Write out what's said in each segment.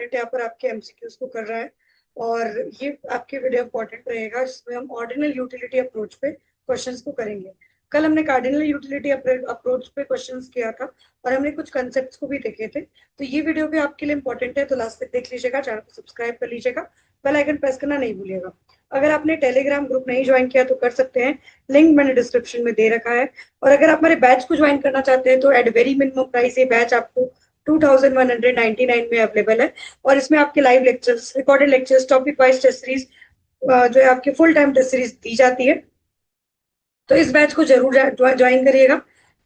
Important यहाँ पर आपके एमसीक्यूज को कर रहा है। और ये आपके वीडियो इंपॉर्टेंट रहेगा, इसमें हम ऑर्डिनल यूटिलिटी अप्रोच पे क्वेश्चंस को करेंगे। कल हमने कार्डिनल यूटिलिटी अप्रोच पे क्वेश्चंस किया था और हमने कुछ कंसेप्ट्स को भी देखे थे। तो ये वीडियो भी आपके लिए इंपॉर्टेंट है, तो लास्ट तक देख लीजिएगा, चैनल को सब्सक्राइब कर लीजिएगा, बेल आइकन प्रेस करना नहीं भूलिएगा। अगर आपने टेलीग्राम ग्रुप नहीं ज्वाइन किया तो कर सकते हैं, लिंक मैंने डिस्क्रिप्शन में दे रखा है। और अगर आप हमारे बैच को ज्वाइन करना चाहते हैं तो एट वेरी मिनिमम प्राइस ये बैच आपको 2199 में अवेलेबल है। और इसमें आपके live lectures, recorded lectures, topic wise test series जो है आपकी फुल टाइम टेस्ट सीरीज दी जाती है। तो इस बैच को जरूर ज्वाइन करिएगा।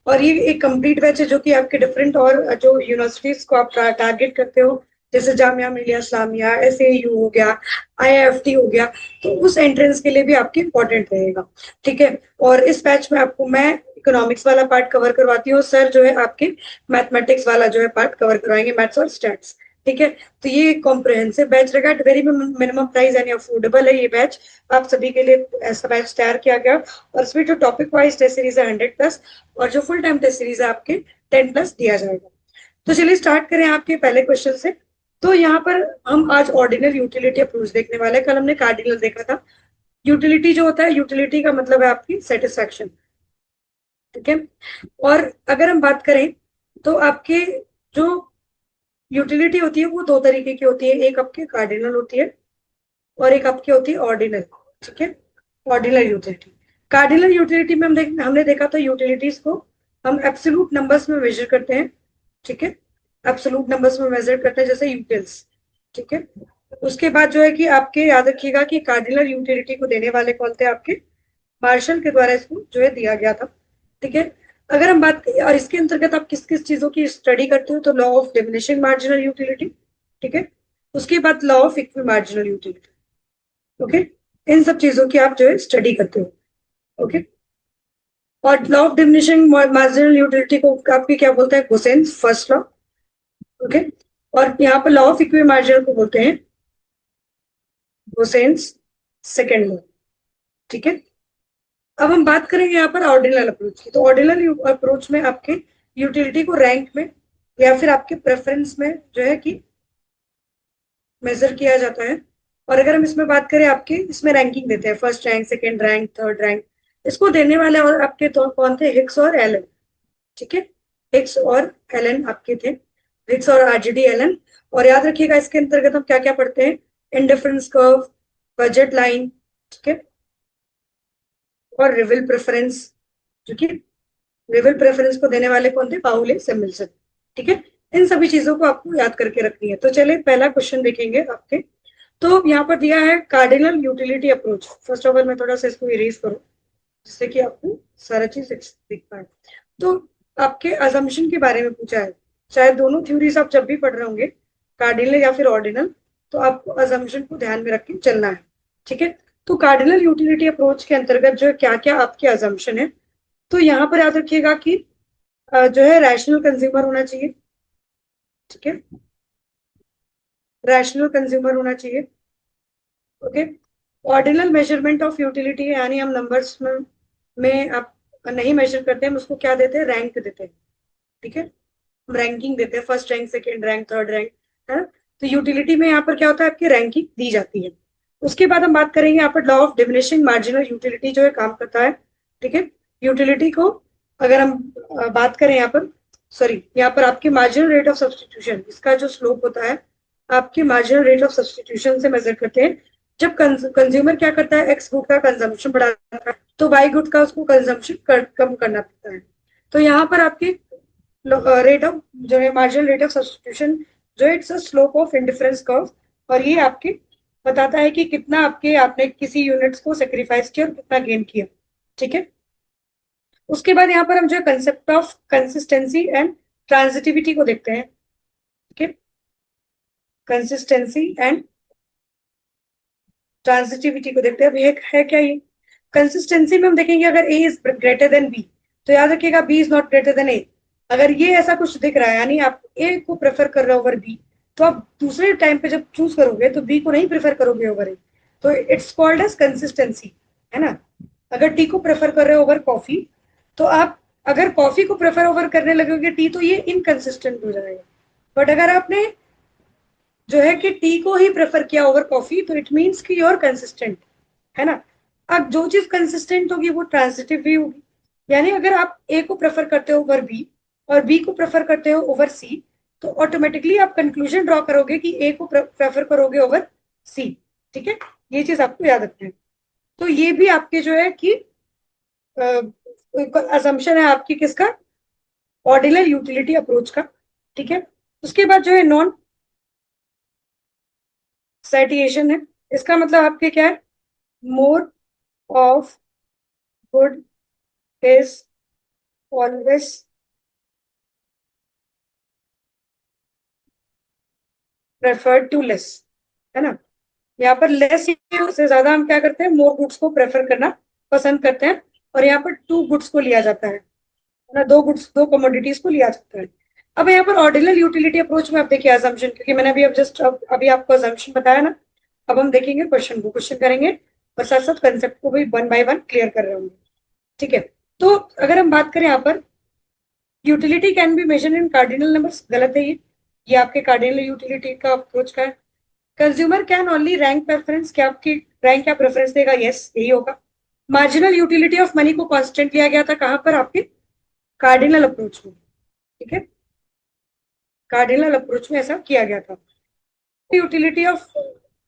और ये एक कंप्लीट बैच है जो कि आपके डिफरेंट और जो यूनिवर्सिटीज को आप टारगेट करते हो, जैसे जामिया मिलिया इस्लामिया, एसएयू हो गया, आईआईएफटी हो गया, तो उस एंट्रेंस के लिए भी आपके इंपॉर्टेंट रहेगा। ठीक है। और इस बैच में आपको मैं इकोनॉमिक्स वाला पार्ट कवर करवाती हूँ, सर जो है आपके मैथमेटिक्स वाला जो है पार्ट कवर करवाएंगे, मैथ्स और स्टैट्स। ठीक है। तो ये कॉम्प्रिहेंसिव बैच रहेगा, वेरी मिनिमम प्राइस यानी अफोर्डेबल है ये बैच आप सभी के लिए। ऐसा बैच तैयार किया गया और इसमें जो टॉपिक वाइज टेस्ट सीरीज है 100+ और जो फुल टाइम टेस्ट सीरीज है आपके 10+ दिया जाएगा। तो चलिए स्टार्ट करें आपके पहले क्वेश्चन से। तो यहाँ पर हम आज ऑर्डिनल यूटिलिटी अप्रोच देखने वाले हैं। कल हमने कार्डिनल देखा था। यूटिलिटी जो होता है, यूटिलिटी का मतलब है आपकी सेटिस्फैक्शन। ठीक है। और अगर हम बात करें तो आपके जो यूटिलिटी होती है वो दो तरीके की होती है, एक आपकी कार्डिनल होती है और एक आपकी होती है ऑर्डिनल। ठीक है। ऑर्डिनल यूटिलिटी, कार्डिनल यूटिलिटी में हमने देखा था यूटिलिटीज को हम एब्सोल्यूट नंबर्स में मेजर करते हैं। ठीक है। एब्सोल्यूट नंबर्स में मेजर करते हैं जैसे यूटिल्स। ठीक है। उसके बाद जो है कि आपके याद रखिएगा कि कार्डिनल यूटिलिटी को देने वाले कौन थे, आपके मार्शल के द्वारा इसको जो है दिया गया था। ठीक है। अगर हम बात करें और इसके अंतर्गत आप किस किस चीजों की स्टडी करते हो, तो law of diminishing marginal utility. ठीक है। उसके बाद law of equimarginal utility. Okay. इन सब चीजों की आप जो है स्टडी करते हो। ओके। और law of diminishing marginal utility को आपके क्या बोलते हैं, गोसेंस फर्स्ट लॉ। ओके। और यहाँ पर लॉ ऑफ इक्वी मार्जिनल को बोलते हैं गोसेंस सेकेंड लॉ। ठीक है। अब हम बात करेंगे यहाँ पर ऑर्डिनल अप्रोच की। तो ऑर्डिनल अप्रोच में आपके यूटिलिटी को रैंक में या फिर आपके प्रेफरेंस में जो है कि मेजर किया जाता है। और अगर हम इसमें बात करें, आपके इसमें रैंकिंग देते हैं, first rank, second rank, third rank. इसको देने वाले और आपके तो कौन थे, हिक्स और एलन। ठीक है। हिक्स और एलन आपके थे, हिक्स और आरजीडी एलन। और याद रखिएगा इसके अंतर्गत हम क्या क्या पढ़ते हैं, इंडिफरेंस कर्व, बजट लाइन। ठीक है। और रिविल प्रेफरेंस, जो कि रिविल प्रेफरेंस को देने वाले कौन थे, पाउले सेमिल्सन। ठीक है। इन सभी चीजों को आपको याद करके रखनी है। तो चलिए पहला क्वेश्चन देखेंगे आपके। तो यहाँ पर दिया है cardinal utility approach. First of all मैं थोड़ा सा इसको इरेज करूं जिससे कि आपको सारा चीज दिख पाए। तो आपके अजम्पशन के बारे में पूछा है, शायद दोनों थ्योरीज आप जब भी पढ़ रहे होंगे, कार्डिनल या फिर ऑर्डिनल, तो आपको अजम्पशन को ध्यान में रख के चलना है। ठीक है। तो कार्डिनल यूटिलिटी अप्रोच के अंतर्गत जो है क्या क्या आपके अजम्पशन है, तो यहाँ पर याद रखिएगा कि जो है रैशनल कंज्यूमर होना चाहिए। ठीक है। रैशनल कंज्यूमर होना चाहिए। Okay. Ordinal measurement of utility है, यानी हम नंबर्स में आप नहीं मेजर करते हैं, हम उसको क्या देते हैं, रैंक देते हैं। ठीक है। हम रैंकिंग देते हैं, first rank, second rank, third rank, है ना। तो यूटिलिटी में यहाँ पर क्या होता है, आपकी रैंकिंग दी जाती है। उसके बाद हम बात करेंगे यहाँ पर law of diminishing marginal utility जो है काम करता है। ठीक है। यूटिलिटी को अगर हम बात करें यहाँ पर, सॉरी, यहाँ पर आपकी मार्जिनल रेट ऑफ सब्सटीट्यूशन, इसका जो स्लोप होता है आपकी मार्जिनल रेट ऑफ सब्सटीट्यूशन से मेजर करते हैं। जब कंज्यूमर क्या करता है, एक्स गुड का कंजम्पशन बढ़ाता है तो वाई गुड का उसको कंजम्पशन कम करना पड़ता है। तो यहाँ पर आपकी रेट ऑफ जो है मार्जिनल रेट ऑफ सब्सटीट्यूशन जो it's a slope of indifference curve, और ये आपकी बताता है कि कितना आपने किसी यूनिट्स को सेक्रीफाइस किया और कितना गेन किया। ठीक है। उसके बाद यहाँ पर हम जो है concept of consistency and transitivity को देखते हैं। ठीक है। कंसिस्टेंसी एंड ट्रांजिटिविटी को देखते हैं। अब ये है क्या, ये कंसिस्टेंसी में हम देखेंगे अगर A is greater than B तो याद रखिएगा B is not greater than A. अगर ये ऐसा कुछ दिख रहा है यानी आप ए को प्रेफर कर रहे हो ओवर बी, तो आप दूसरे टाइम पे जब चूज करोगे तो बी को नहीं प्रेफर करोगे ओवर ए। तो इट्स कॉल्ड एज कंसिस्टेंसी, है ना। अगर टी को प्रेफर कर रहे हो ओवर कॉफी, तो आप अगर कॉफी को प्रेफर ओवर करने लगोगे टी, तो ये इनकंसिस्टेंट हो जाएगा। बट अगर आपने जो है कि टी को ही प्रेफर किया ओवर कॉफी, तो इट मीन्स कि योर कंसिस्टेंट, है ना। अब जो चीज कंसिस्टेंट होगी वो ट्रांजिटिव भी होगी, यानी अगर आप ए को प्रेफर करते हो ओवर बी और बी को प्रेफर करते हो ओवर सी, तो ऑटोमेटिकली आप कंक्लूजन ड्रॉ करोगे कि ए को प्रेफर करोगे ओवर सी। ठीक है, ये चीज आपको याद रखना है। तो ये भी आपके जो है कि असम्पशन है आपकी किसका, ऑर्डिनल यूटिलिटी अप्रोच का। ठीक है, उसके बाद जो है नॉन साइटिएशन है। इसका मतलब आपके क्या है, more of good is always preferred to less, है ना। यहाँ पर लेस से ज्यादा हम क्या करते हैं, मोर गुड्स को प्रेफर करना पसंद करते हैं, और यहाँ पर टू गुड्स को लिया जाता है ना, दो गुड्स दो कमोडिटीज को लिया जाता है। अब यहाँ पर ऑर्डिनल यूटिलिटी अप्रोच में आप देखिए अजम्पशन, क्योंकि मैंने अभी अब जस्ट अभी आपको अजम्पशन बताया ना, अब हम देखेंगे क्वेश्चन को, क्वेश्चन करेंगे और साथ साथ कंसेप्ट को भी वन बाय वन क्लियर कर रहे होंगे। ठीक है, तो अगर हम बात करें यहाँ पर utility can be measure in cardinal numbers, गलत है ये आपके कार्डिनल यूटिलिटी का अप्रोच का है। Consumer can only rank preference, क्या आपकी रैंक या प्रेफरेंस देगा, यस यही होगा। मार्जिनल यूटिलिटी ऑफ मनी को कांस्टेंट लिया गया था कहां पर, आपके कार्डिनल अप्रोच में। ठीक है, कार्डिनल अप्रोच में ऐसा किया गया था। Utility of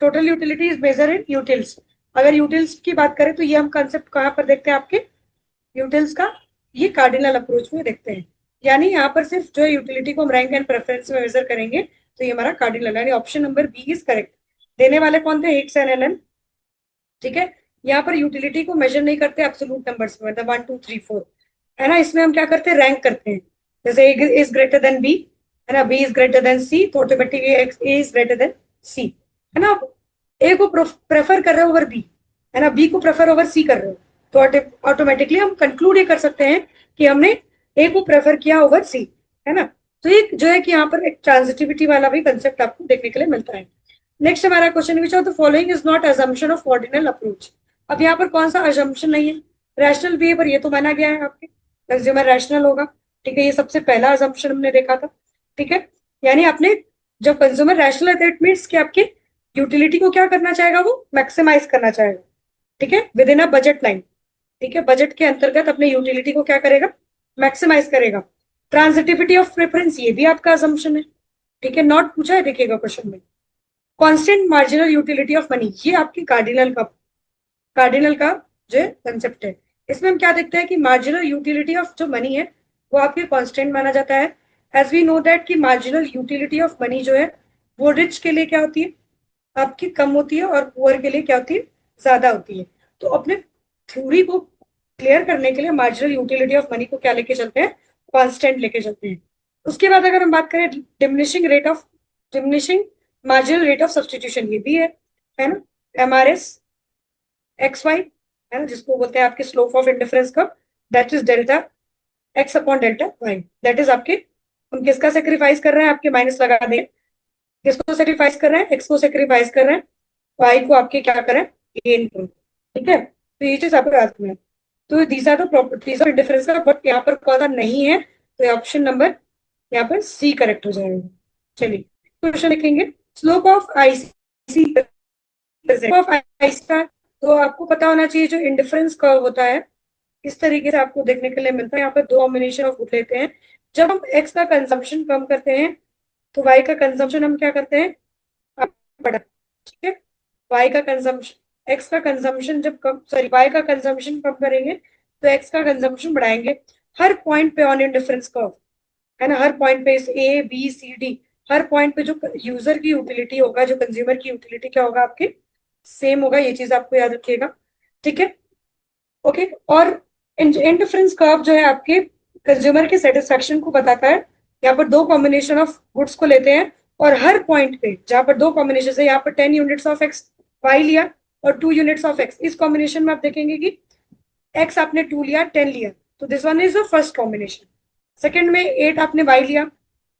total utility is measure in utils, अगर यूटिल्स की बात करें तो ये हम कंसेप्ट कहां पर देखते हैं आपके यूटिल्स का, ये कार्डिनल अप्रोच में देखते हैं। यानी यहाँ पर सिर्फ जो यूटिलिटी को हम रैंक एंड प्रेफरेंस में मेजर करेंगे, तो ये हमारा कार्डिनल, यानी option number B is correct. देने वाले कौन थे, हिक्स एंड एलन। ठीक है, यहाँ पर यूटिलिटी को मेजर नहीं करते एब्सोल्यूट नंबर्स में, मतलब 1 2 3 4, है ना। इसमें हम क्या करते हैं, रैंक करते हैं। जैसे A is greater than B, है ना, B is greater than C, तो automatically A is greater than C, है ना। ए को प्रेफर कर रहे हो ओवर बी, है ना, बी को प्रेफर ओवर सी कर रहे हो, तो ऑटोमेटिकली हम कंक्लूड ये कर सकते हैं कि हमने ए को प्रेफर किया ओवर सी, है ना। तो एक जो है कि यहाँ पर एक ट्रांजिटिविटी वाला भी कंसेप्ट आपको देखने के लिए मिलता है। नेक्स्ट हमारा question, which of the following is not assumption of ordinal approach. अब यहाँ पर कौन सा अजम्पशन नहीं है, रैशनल बिहेवियर, ये तो माना गया है आपके, कंज्यूमर रैशनल होगा। ठीक है, ये सबसे पहला अजम्पशन हमने देखा था। ठीक है, यानी आपने जब कंज्यूमर रैशनल है, दैट मीन्स कि आपके यूटिलिटी को क्या करना चाहेगा, वो मैक्सिमाइज करना चाहेगा। ठीक है, with in a budget line. ठीक है, बजट के अंतर्गत अपने यूटिलिटी को क्या करेगा, मैक्सिमाइज करेगा। ट्रांजिटिविटी ऑफ प्रेफरेंस, ये भी आपका असम्पशन है। ठीक है, नॉट पूछा है देखिएगा क्वेश्चन में। Constant marginal utility of money, ये आपकी कार्डिनल का जो कंसेप्ट है। इसमें हम क्या देखते हैं कि मार्जिनल यूटिलिटी ऑफ जो मनी है वो आपके कांस्टेंट माना जाता है। एज वी नो दैट कि मार्जिनल यूटिलिटी ऑफ मनी जो है वो रिच के लिए क्या होती है, आपकी कम होती है, और पुअर के लिए क्या होती है, ज्यादा होती है। तो अपने थ्योरी को क्लियर करने के लिए मार्जिनल यूटिलिटी ऑफ मनी को क्या लेके चलते हैं, कांस्टेंट लेके चलते हैं। उसके बाद अगर हम बात करें diminishing marginal rate of substitution, ये भी है ना, MRS XY, है ना, जिसको बोलते हैं आपके slope of indifference curve, that is delta X upon delta Y. That is आपके, हम किसका सेक्रीफाइस कर रहे हैं, आपके माइनस लगा दें, किसको सेक्रीफाइस कर रहे हैं, एक्स को सेक्रीफाइस कर रहे हैं, वाई को आपके क्या करें, गेन करो। ठीक है, तो ये चीज आपको याद रखना है। तो these are the properties of indifference curve, but यहाँ पर कौन सा नहीं है, तो ऑप्शन नंबर यहाँ पर सी करेक्ट हो जाएगा। चलिए क्वेश्चन लिखेंगे, slope of IC of IC का, तो आपको पता होना चाहिए जो इंडिफरेंस कर्व होता है इस तरीके से आपको देखने के लिए मिलता है। यहाँ पर दो कॉम्बिनेशन ऑफ गुड लेते हैं, जब हम एक्स का कंजम्पशन कम करते हैं तो वाई का कंजम्पशन हम क्या करते हैं, बढ़ा। ठीक है, वाई का कंजम्पशन, एक्स का कंजम्पशन जब कम, सॉरी वाई का कंजम्पशन कम करेंगे तो एक्स का कंजम्पशन बढ़ाएंगे, हर पॉइंट पे ऑन इंडिफरेंस कर्व, है ना, हर पॉइंट पे A B C D, her point पे जो यूजर की यूटिलिटी होगा, जो कंज्यूमर की यूटिलिटी क्या होगा आपके, सेम होगा। ये चीज आपको याद रखिएगा। ठीक है, ओके। और इंडिफरेंस कर्व जो है आपके कंज्यूमर के सेटिस्फेक्शन को बताता है। यहाँ पर दो कॉम्बिनेशन ऑफ गुड्स को लेते हैं, और हर पॉइंट पे जहाँ पर दो कॉम्बिनेशन है, यहाँ पर 10 यूनिट्स ऑफ एक्स वाई लिया और 2 यूनिट्स ऑफ एक्स, इस कॉम्बिनेशन में आप देखेंगे कि एक्स आपने 2 लिया, 10 लिया, तो this one is the first combination. Second में 8 आपने वाई लिया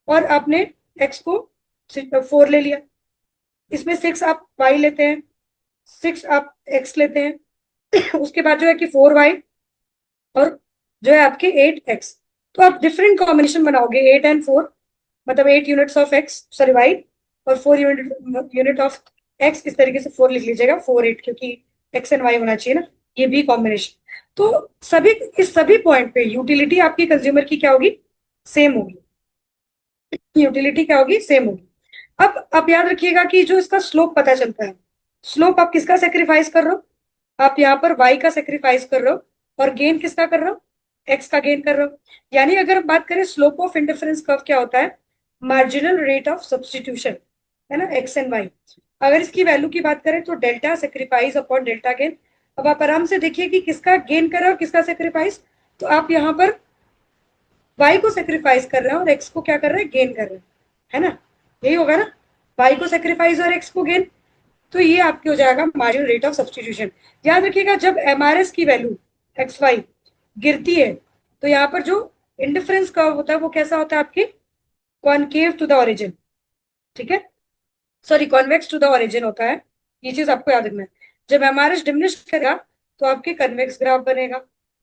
और आपने एक्स को 4 ले लिया, इसमें 6 आप वाई लेते हैं, 6 आप एक्स लेते हैं उसके बाद जो है कि 4 वाई और जो है आपके 8 एक्स। तो आप डिफरेंट कॉम्बिनेशन बनाओगे, 8 and 4, मतलब 8 units of X, sorry Y, और 4 यूनिट ऑफ एक्स, इस तरीके से 4 लिख लीजिएगा, 4 8, क्योंकि एक्स एंड वाई होना चाहिए ना, ये भी कॉम्बिनेशन। तो सभी, इस सभी पॉइंट पे यूटिलिटी आपकी कंज्यूमर की क्या होगी, सेम होगी। यूटिलिटी क्या होगी, सेम होगी। अब आप याद रखिएगा कि जो इसका स्लोप पता चलता है, स्लोप आप किसका सेक्रीफाइस कर रहे हो, आप यहाँ पर वाई का सेक्रीफाइस कर रहे हो, और गेन किसका कर रहे हो, एक्स का गेन कर रहे हो। यानी अगर हम बात करें स्लोप ऑफ इंडिफरेंस कर्व क्या होता है, मार्जिनल रेट ऑफ सब्सटीट्यूशन, है ना, एक्स एंड वाई। अगर इसकी वैल्यू की बात करें तो delta sacrifice upon delta gain. अब आप आराम से देखिए कि किसका गेन कर रहे हो, किसका सेक्रीफाइस। तो आप यहाँ पर वाई को सेक्रीफाइस कर रहे हैं और एक्स को क्या कर रहे हैं, गेन कर रहे हैं, है ना, यही होगा ना, वाई को सेक्रीफाइस और एक्स को गेन। तो ये आपके हो जाएगा मार्जिनल रेट ऑफ सब्सटीट्यूशन। याद रखिएगा जब एमआरएस की वैल्यू एक्स वाई गिरती है, तो यहाँ पर जो इंडिफरेंस कर्व होता है वो कैसा होता है आपके, कॉनकेव टू द ओरिजिन, ठीक है, sorry convex to the origin होता है। ये चीज आपको याद रखना है। जब एमआरएस डिमिनिश करेगा तो आपके कन्वेक्स ग्राफ बनेगा।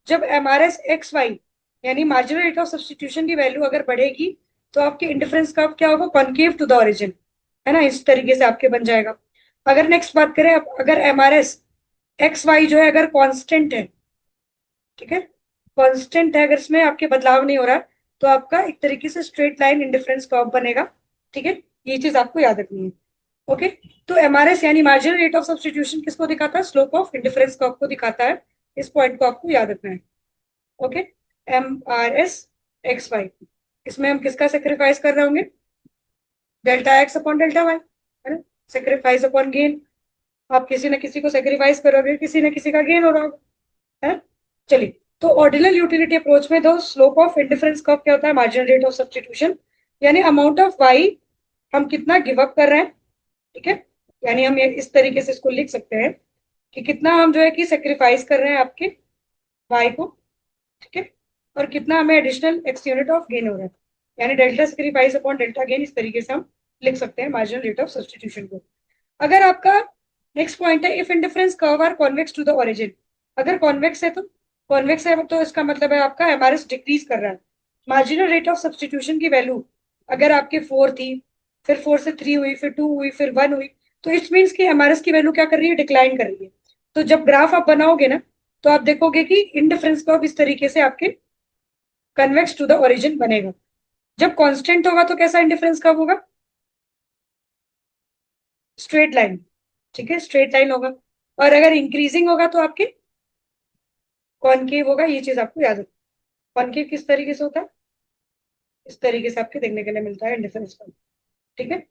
जब एमआरएस एक्स वाई यानी मार्जिनल रेट ऑफ सब्सटीट्यूशन की वैल्यू अगर बढ़ेगी, तो आपके इंडिफरेंस कर्व क्या होगा, कॉनकेव टू द ओरिजिन, है ना, इस तरीके से आपके बन जाएगा। अगर नेक्स्ट बात करें, अगर एमआरएस एक्स वाई जो है अगर कांस्टेंट है, ठीक है, कांस्टेंट है, अगर इसमें आपके बदलाव नहीं हो रहा है, तो आपका एक तरीके से स्ट्रेट लाइन इंडिफरेंस कर्व बनेगा, ठीक है, ये चीज आपको याद रखनी है। ओके, तो एमआरएस यानी मार्जिनल रेट ऑफ सब्सटीट्यूशन किसको दिखाता है, स्लोप ऑफ इंडिफरेंस कर्व को दिखाता है। इस पॉइंट को आपको याद रखना है। Okay, M R S X Y, इसमें हम किसका सेक्रीफाइस कर रहे होंगे, delta X upon delta Y, है ना, सेक्रीफाइस अपॉन गेन। आप किसी न किसी को सेक्रीफाइस करोगे, किसी न किसी का गेन हो रहा होगा, है। चलिए, तो ऑर्डिनल यूटिलिटी अप्रोच में दो स्लोप ऑफ इंडिफरेंस कर्व क्या होता है, मार्जिनल रेट ऑफ सब्सटीट्यूशन, यानी अमाउंट ऑफ वाई हम कितना गिव अप कर रहे हैं, ठीक है, यानी हम ये इस तरीके से इसको लिख सकते हैं कि कितना हम जो है कि सेक्रीफाइस कर रहे हैं आपके वाई को, ठीक है, और कितना हमें additional x unit of gain हो रहा है, यानी delta sacrifice upon delta gain, इस तरीके से हम लिख सकते हैं मार्जिनल रेट ऑफ सब्सटीट्यूशन को। अगर आपका नेक्स्ट पॉइंट है, if indifference curve are convex to the origin, अगर कॉन्वेक्स है तो, कॉन्वेक्स है तो इसका मतलब है आपका एमआरएस डिक्रीज कर रहा है। मार्जिनल रेट ऑफ सब्सटीट्यूशन की वैल्यू अगर आपके 4 थी, फिर 4 से 3 हुई, फिर 2 हुई, फिर 1 हुई, तो इट मीन्स कि एमआरएस की वैल्यू क्या कर रही है, डिक्लाइन कर रही है। तो जब ग्राफ आप बनाओगे ना, तो आप देखोगे कि इंडिफरेंस कर्व इस तरीके से आपके कन्वेक्स टू द ओरिजिन बनेगा। जब कांस्टेंट होगा तो कैसा इंडिफरेंस कर्व होगा, स्ट्रेट लाइन, ठीक है, स्ट्रेट लाइन होगा। और अगर इंक्रीजिंग होगा तो आपके कॉनकेव होगा, ये चीज आपको याद रखना। कॉनकेव किस तरीके से होता है, इस तरीके से आपके देखने के लिए मिलता है इंडिफरेंस कर्व, ठीक है।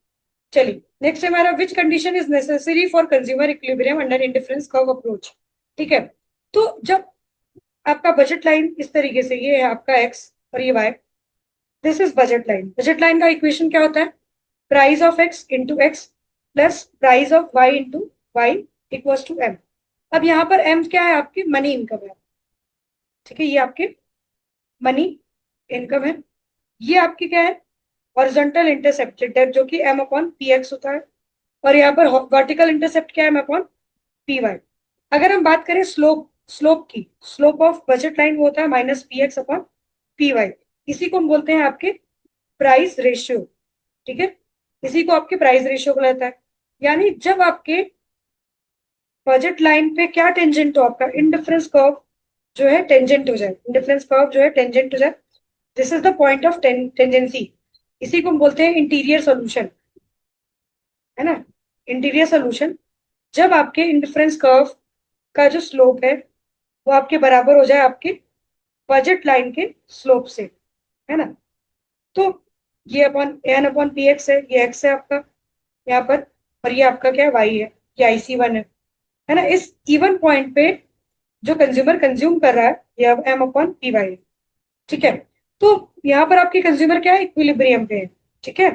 चलिए, नेक्स्ट हमारा which condition is necessary for consumer equilibrium under indifference curve approach, ठीक है। तो जब आपका बजट लाइन इस तरीके से, ये है आपका एक्स और ये Y, this is budget line. Budget line का इक्वेशन क्या होता है, price of X into X plus price of Y into Y equals to M. अब यहाँ पर एम क्या है, आपकी मनी इनकम है, ठीक है, ये आपके मनी इनकम है। ये आपकी क्या है, हॉरिजॉन्टल इंटरसेप्टेड डेट, जो कि एम अपॉन पी एक्स होता है। और यहाँ पर वर्टिकल इंटरसेप्ट क्या है, एम अपॉन पी वाई। अगर हम बात करें स्लोप, स्लोप की, स्लोप ऑफ बजट लाइन वो होता है minus P X upon P Y. इसी को हम बोलते हैं आपके प्राइस रेशियो, ठीक है, इसी को आपके प्राइस रेशियो को रहता है। यानी जब आपके बजट लाइन पे क्या टेंजेंट हो, आपका इंडिफरेंस कर्व जो है टेंजेंट हो जाए, इंडिफरेंस कर्व जो है टेंजेंट हो जाए, this is the point of tangency. इसी को हम बोलते हैं इंटीरियर सोल्यूशन, है ना, इंटीरियर सोल्यूशन। जब आपके इंडिफरेंस कर्व का जो स्लोप है वो आपके बराबर हो जाए आपके बजट लाइन के स्लोप से, है ना। तो ये upon N upon P X है, ये एक्स है आपका यहाँ पर, और ये आपका क्या है, वाई है, ये IC1 है ना। इस इवन पॉइंट पे जो कंज्यूमर कंज्यूम कर रहा है, ये अब एम अपॉन पी वाई है, ठीक है। तो यहाँ पर आपके कंज्यूमर क्या है, इक्विलिब्रियम पे है, ठीक है,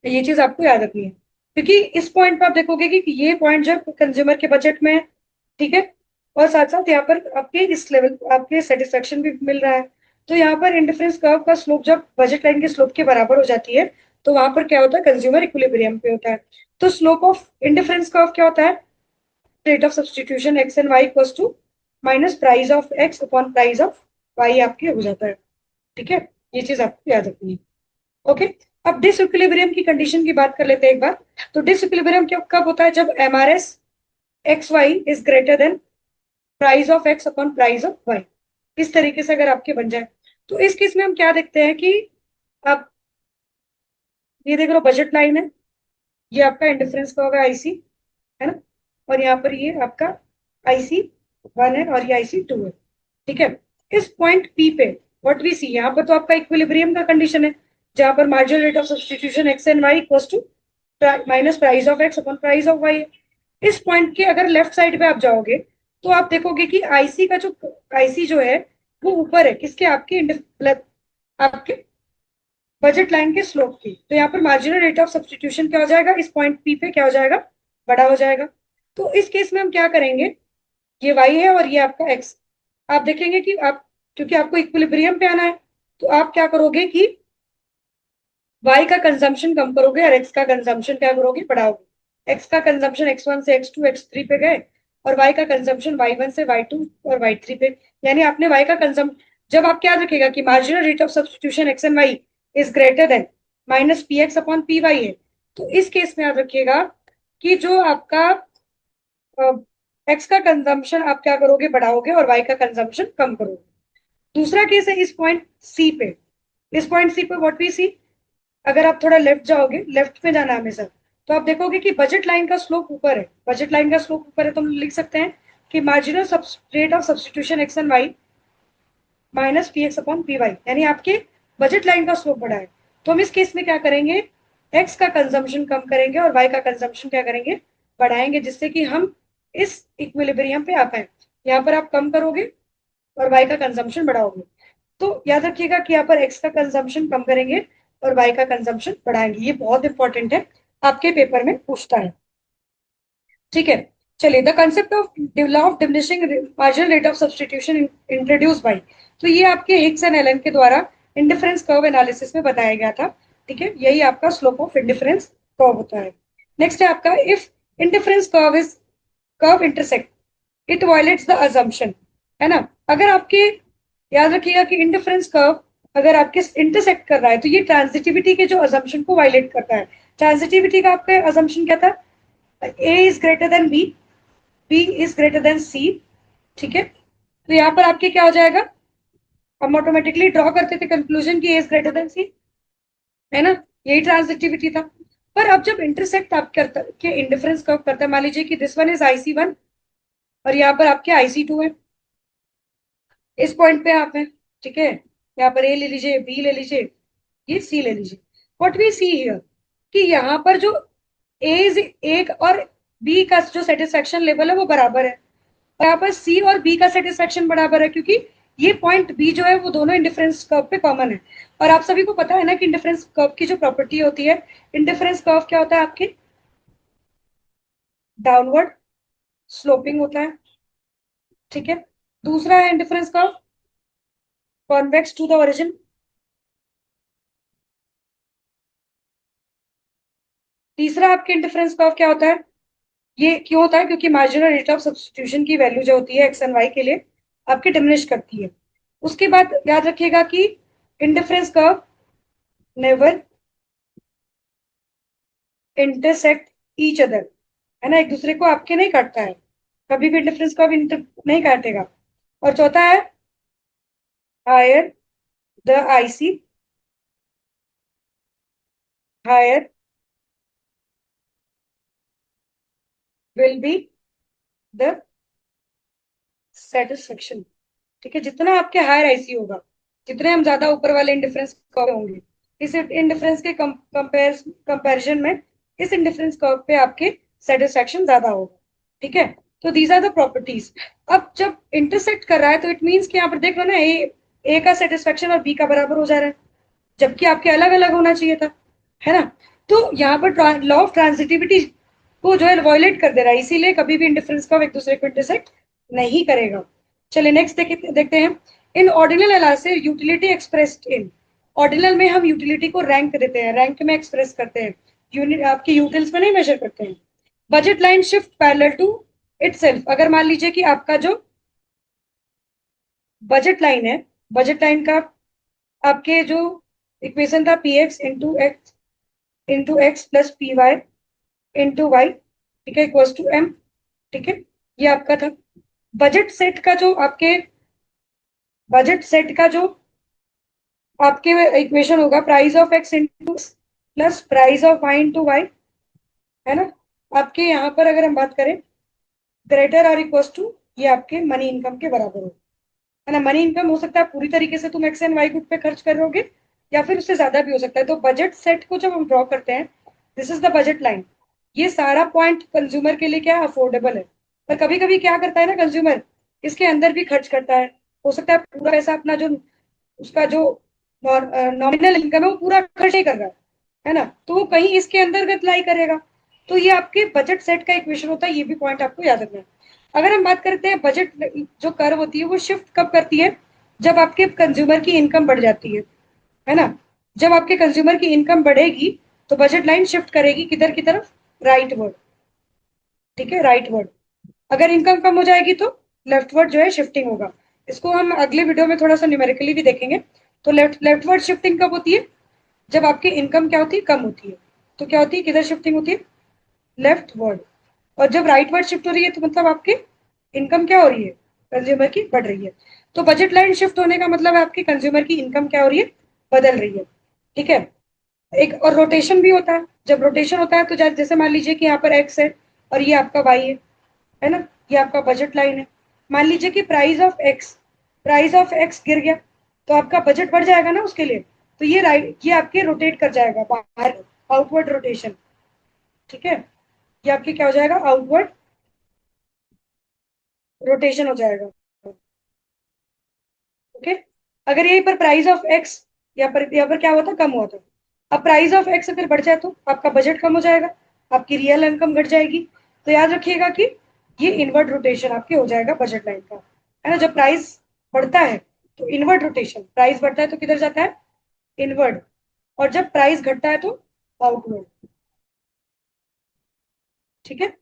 ये चीज आपको याद रखनी है। क्योंकि इस पॉइंट पे आप देखोगे कि ये पॉइंट जब कंज्यूमर के बजट में है, ठीक है, और साथ साथ यहाँ पर आपके इस लेवल आपके सेटिस्फेक्शन भी मिल रहा है। तो यहाँ पर इंडिफरेंस कर्व का स्लोप जब बजट लाइन के स्लोप के बराबर हो जाती है, तो वहां पर क्या होता है, कंज्यूमर इक्विलिब्रियम पे होता है। तो स्लोप ऑफ इंडिफरेंस कर्व क्या होता है, rate of substitution X and Y equals to minus price of X upon price of Y आपके हो जाता है, ठीक है, ये चीज आपको याद रखनी है। ओके, अब डिसइक्विलिब्रियम की कंडीशन की बात कर लेते हैं एक बार। तो डिसइक्विलिब्रियम कब होता है? जब MRS X Y is greater than price of X upon price of Y. इस तरीके से अगर आपके बन जाए तो इस केस में हम क्या देखते हैं कि आप ये देख लो, बजट लाइन है, ये आपका इंडिफरेंस का होगा आईसी, है ना, और यहाँ पर ये आपका IC1 है और ये IC2 है। ठीक है, इस पॉइंट पी पे व्हाट वी सी, यहाँ पर तो आपका इक्विलिब्रियम का कंडीशन है, जहां पर marginal rate of substitution X and Y equals to minus price of X upon price of Y. इस पॉइंट के अगर लेफ्ट साइड पे आप जाओगे तो आप देखोगे कि आईसी का जो आईसी जो है वो ऊपर है किसके, आपके आपके बजट लाइन के स्लोप की। तो यहाँ पर मार्जिनल रेट ऑफ सब्सटीट्यूशन क्या हो जाएगा, इस पॉइंट पी पे क्या हो जाएगा, बड़ा हो जाएगा। तो इस केस में हम क्या करेंगे, ये वाई है और ये आपका एक्स, आप देखेंगे कि आप, क्योंकि आपको इक्विलिब्रियम पे आना है, तो आप क्या करोगे कि वाई का कंजम्पशन कम करोगे और एक्स का कंजम्पशन क्या करोगे, बढ़ाओगे। एक्स का कंजम्पशन X1 से X2 X3 पे गए, और वाई का कंजम्पशन Y1 से Y2 और Y3 पे, यानी आपने वाई का कंजम, जब आप क्या रखेगा कि marginal rate of substitution X and Y is greater than minus P X upon P Y है, तो इस केस में याद रखिएगा कि जो आपका एक्स का कंजम्पशन आप क्या करोगे, बढ़ाओगे, और वाई का कंजम्पशन कम करोगे। दूसरा केस है इस पॉइंट सी पे। इस पॉइंट सी पे व्हाट वी सी, अगर आप थोड़ा लेफ्ट जाओगे, लेफ्ट में जाना है हमेशा, तो आप देखोगे कि बजट लाइन का स्लोप ऊपर है। बजट लाइन का स्लोप ऊपर है तो हम लिख सकते हैं कि marginal rate of substitution X and Y minus P X upon P Y, यानी आपके बजट लाइन का स्लोप बढ़ा है। तो हम इस केस में क्या करेंगे, एक्स का कंजम्पशन कम करेंगे और वाई का कंजम्पशन क्या करेंगे, बढ़ाएंगे, जिससे कि हम इस इक्विलिब्रियम पे आ पाए। यहाँ पर आप कम करोगे और वाई का कंजम्पशन बढ़ाओगे। तो याद रखिएगा कि यहाँ पर एक्स का कंजम्पशन कम करेंगे और वाई का कंजम्पशन बढ़ाएंगे। ये बहुत इंपॉर्टेंट है, आपके पेपर में पूछता है। ठीक है, चलिए, the concept of law of diminishing marginal rate of substitution introduce by, तो ये आपके हिग्स एंड एलन के द्वारा इंडिफरेंस कर्व एनालिसिस में बताया गया था। ठीक है, यही आपका स्लोप ऑफ इंडिफरेंस कर्व होता है। नेक्स्ट है आपका, if indifference curve intersect it violets the assumption, है ना। अगर आपके, याद रखिएगा कि इंडिफरेंस कर्व अगर आपके इंटरसेक्ट कर रहा है तो ये ट्रांजिटिविटी के जो अजम्पशन को वायलेट करता है। ट्रांजिटिविटी का आपका अजम्पशन क्या था, A is greater then B, B is greater then C। ठीक है, तो यहाँ पर आपके क्या हो जाएगा, हम ऑटोमेटिकली ड्रॉ करते थे कंक्लूजन की A is greater then C, है ना, यही ट्रांजिटिविटी था। पर अब जब इंटरसेक्ट आप करता के इंडिफरेंस कर्व करता है, मान लीजिए कि दिस वन इज IC1 और यहाँ पर आपके IC2 है, इस पॉइंट पे आप है। ठीक है, यहाँ पर A ले लीजिए, B ले लीजिए, ये C ले लीजिए। व्हाट वी सी हियर कि यहाँ पर जो एज एक और बी का जो सेटिस्फेक्शन लेवल है वो बराबर है, और यहाँ पर सी और बी का सेटिस्फेक्शन बराबर है, क्योंकि ये पॉइंट बी जो है वो दोनों इंडिफरेंस कर्व पे कॉमन है। और आप सभी को पता है ना कि इंडिफरेंस कर्व की जो प्रॉपर्टी होती है, इंडिफरेंस कर्व क्या होता है आपके, डाउनवर्ड स्लोपिंग होता है। ठीक है, दूसरा है indifference curve convex to the origin. तीसरा आपके इंडिफरेंस कर्व क्या होता है, ये क्यों होता है, क्योंकि मार्जिनल रेट ऑफ सब्सटीट्यूशन की वैल्यू जो होती है एक्स एंड वाई के लिए आपके डिमिनिश करती है। उसके बाद याद रखिएगा कि indifference curve never intersect each other, है ना, एक दूसरे को आपके नहीं काटता है, कभी भी इंडिफरेंस कर्व नहीं काटेगा। और चौथा है, higher the IC higher will be the satisfaction. ठीक है, जितना आपके हायर आईसी होगा, जितने हम ज्यादा ऊपर वाले इंडिफरेंस कर्व होंगे, इस इंडिफरेंस के कंपैरिजन में इस इंडिफरेंस कर्व पे आपके सेटिस्फेक्शन ज्यादा होगा। ठीक है, तो दीज आर द प्रॉपर्टीज। अब जब इंटरसेक्ट कर रहा है तो इट मीन्स कि यहाँ पर देख लो ना, ए का सेटिस्फेक्शन और बी का बराबर हो जा रहा है, जबकि आपके अलग अलग होना चाहिए था, है ना। तो यहाँ पर लॉ ऑफ ट्रांजिटिविटी को जो है वॉयलेट कर दे रहा है, इसीलिए कभी भी इंडिफरेंस कर्व एक दूसरे को इंटरसेक्ट नहीं करेगा। चलिए नेक्स्ट देखते हैं, in ordinal analysis utility expressed in, ordinal में हम यूटिलिटी को रैंक देते हैं, रैंक में एक्सप्रेस करते हैं, यूनिट आपकी यूटिल्स में नहीं मेजर करते हैं। Budget line shift parallel to itself, अगर मान लीजिए कि आपका जो बजट लाइन है, बजट लाइन का आपके जो इक्वेशन था P X into X into X plus P Y into Y, ठीक है, इक्वल्स टू एम। ठीक है, ये आपका था। बजट सेट का जो आपके बजट सेट का जो आपके इक्वेशन होगा, price of X into plus price of Y into Y, है ना। आपके यहाँ पर अगर हम बात करें, ग्रेटर और इक्वल्स टू, ये आपके मनी इनकम के बराबर हो, है ना। मनी इनकम हो सकता है पूरी तरीके से तुम एक्स एंड वाई गुड पे खर्च कर रहोगे, या फिर उससे ज्यादा भी हो सकता है। तो बजट सेट को जब हम ड्रॉ करते हैं, this is the budget line. ये सारा पॉइंट कंज्यूमर के लिए क्या है, अफोर्डेबल है। पर कभी कभी क्या करता है ना कंज्यूमर, इसके अंदर भी खर्च करता है। हो सकता है पूरा पैसा अपना जो उसका जो नॉमिनल इनकम है वो पूरा खर्च नहीं कर रहा है ना, तो वो कहीं इसके अंतर्गत लाई करेगा। तो ये आपके बजट सेट का इक्वेशन होता है, ये भी पॉइंट आपको याद रखना है। अगर हम बात करते हैं बजट जो कर्व होती है वो शिफ्ट कब करती है, जब आपके कंज्यूमर की इनकम बढ़ जाती है ना। जब आपके कंज्यूमर की इनकम बढ़ेगी तो बजट लाइन शिफ्ट करेगी किधर की तरफ, राइट वर्ड। ठीक है, राइट वर्ड। अगर इनकम कम हो जाएगी तो लेफ्टवर्ड जो है शिफ्टिंग होगा। इसको हम अगले वीडियो में थोड़ा सा न्यूमेरिकली भी देखेंगे। तो लेफ्टवर्ड शिफ्टिंग कब होती है, जब आपकी इनकम क्या होती है, कम होती है। तो क्या होती है, किधर शिफ्टिंग होती है, लेफ्ट वर्ड। और जब राइट वर्ड शिफ्ट हो रही है तो मतलब आपकी इनकम क्या हो रही है, कंज्यूमर की बढ़ रही है। तो बजट लाइन शिफ्ट होने का मतलब है आपकी कंज्यूमर की इनकम क्या हो रही है, बदल रही है। ठीक है। एक और रोटेशन भी होता है। जब रोटेशन होता है तो जैसे मान लीजिए कि यहाँ पर एक्स है और ये आपका वाई है ना, ये आपका बजट लाइन है। मान लीजिए कि प्राइस ऑफ एक्स गिर गया, तो आपका बजट बढ़ जाएगा ना उसके लिए। तो ये राइट, ये आपके रोटेट कर जाएगा बाहर, आउटवर्ड रोटेशन। ठीक है, ये आपके क्या हो जाएगा, आउटवर्ड रोटेशन हो जाएगा। ओके। अगर यहीं पर प्राइस ऑफ एक्स, यहाँ पर क्या हुआ था, कम हुआ था। अब प्राइस ऑफ एक्स अगर बढ़ जाए तो आपका बजट कम हो जाएगा, आपकी रियल इनकम घट जाएगी। तो याद रखिएगा कि ये इनवर्ड रोटेशन आपके हो जाएगा बजट लाइन का, है ना। जब प्राइस बढ़ता है तो इनवर्ड रोटेशन, प्राइस बढ़ता है तो किधर जाता है, इनवर्ड। और जब प्राइस घटता है तो आउटवर्ड। ठीक है।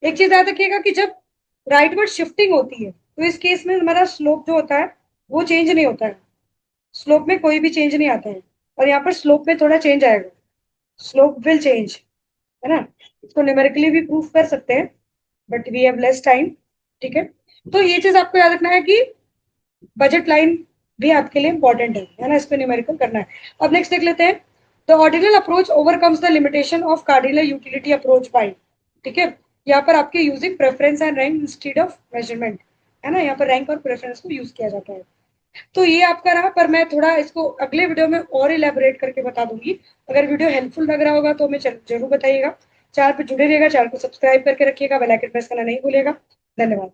एक चीज याद रखिएगा कि जब राइटवर्ड शिफ्टिंग होती है तो इस केस में हमारा स्लोप जो होता है वो चेंज नहीं होता है। स्लोप में कोई भी चेंज नहीं आता है, और यहाँ पर स्लोप में थोड़ा चेंज आएगा, स्लोप विल चेंज, है ना। इसको न्यूमेरिकली भी प्रूफ कर सकते हैं, but we have less time. ठीक है। तो ये चीज आपको याद रखना है कि बजट लाइन भी आपके लिए इंपॉर्टेंट है ना, इसको न्यूमेरिकल करना है। अब नेक्स्ट देख लेते हैं, the ordinal approach overcomes the limitation of cardinal utility approach by. ठीक है, यहाँ पर आपके using preference and rank instead of measurement, है ना। यहाँ पर रैंक और प्रेफरेंस को यूज किया जाता है। तो ये आपका रहा, पर मैं थोड़ा इसको अगले वीडियो में और इलेबोरेट करके बता दूंगी। अगर वीडियो हेल्पफुल लग रहा होगा तो हमें जरूर बताइएगा। चैनल पर जुड़े रहिएगा, चैनल को सब्सक्राइब करके रखिएगा, बेल आइकन प्रेस करना नहीं भूलिएगा। धन्यवाद।